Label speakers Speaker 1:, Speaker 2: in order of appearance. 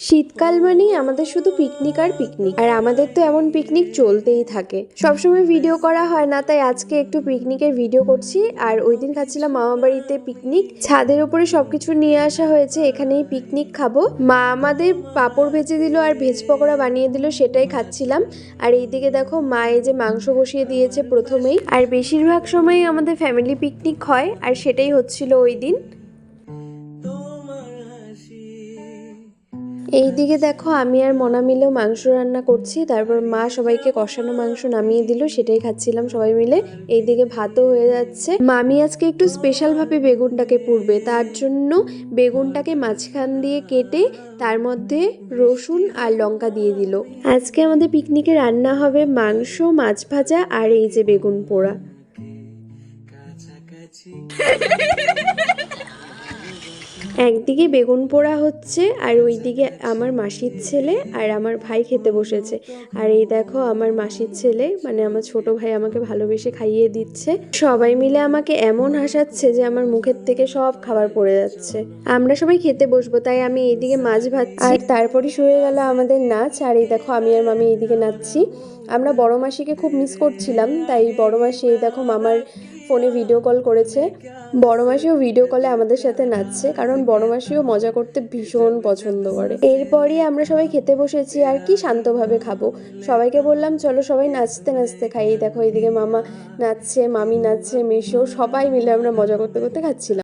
Speaker 1: শীতকাল মানেই আমাদের শুধু পিকনিক আর পিকনিক, আর আমাদের তো এমন পিকনিক চলতেই থাকে। সবসময় ভিডিও করা হয় না, তাই আজকে একটু পিকনিকের ভিডিও করছি। আর ওই দিন খাচ্ছিলাম মামা বাড়িতে পিকনিক, ছাদের উপরে সবকিছু নিয়ে আসা হয়েছে, এখানেই পিকনিক খাবো। মা আমাদের পাঁপড় ভেজে দিল আর ভেজ পকোড়া বানিয়ে দিল, সেটাই খাচ্ছিলাম। আর এইদিকে দেখো মা এই যে মাংস বসিয়ে দিয়েছে প্রথমেই। আর বেশিরভাগ সময় আমাদের ফ্যামিলি পিকনিক হয়, আর সেটাই হচ্ছিল ওই দিন। এইদিকে দেখো আমি আর মনা মিলেও মাংস রান্না করছি, তারপর মা সবাইকে কষানো মাংস নামিয়ে দিল, সেটাই খাচ্ছিলাম সবাই মিলে। এইদিকে ভাতও হয়ে যাচ্ছে। মামি আজকে একটু স্পেশাল ভাবে বেগুনটাকে পুড়বে, তার জন্য বেগুনটাকে মাঝখান দিয়ে কেটে তার মধ্যে রসুন আর লঙ্কা দিয়ে দিল। আজকে আমাদের পিকনিকে রান্না হবে মাংস, মাছ ভাজা আর এই যে বেগুন পোড়া। একদিকে বেগুন পোড়া হচ্ছে আর ওইদিকে আমার মাসির ছেলে আর আমার ভাই খেতে বসেছে। আর এই দেখো আমার মাসির ছেলে মানে আমার ছোট ভাই আমাকে ভালোবেসে খাইয়ে দিচ্ছে। সবাই মিলে আমাকে এমন হাসাচ্ছে যে আমার মুখের থেকে সব খাবার পড়ে যাচ্ছে। আমরা সবাই খেতে বসবো, তাই আমি এইদিকে মাছ ভাজছি। আর তারপরে শুরু হয়ে গেল আমাদের নাচ। আর এই দেখো আমি আর মামি এইদিকে নাচছি। আমরা বড় মাসিকে খুব মিস করছিলাম, তাই বড় মাসি এই দেখো মামার ফোনে ভিডিও কল করেছে। বড় মাসিও ভিডিও কলে আমাদের সাথে নাচছে, কারণ বড় মাসিও মজা করতে ভীষণ পছন্দ করে। এরপরই আমরা সবাই খেতে বসেছি, আর কি শান্তভাবে খাবো। সবাইকে বললাম চলো সবাই নাচতে নাচতে খাই। দেখো এইদিকে মামা নাচছে, মামি নাচছে, মেশো, সবাই মিলে আমরা মজা করতে করতে খাচ্ছিলাম।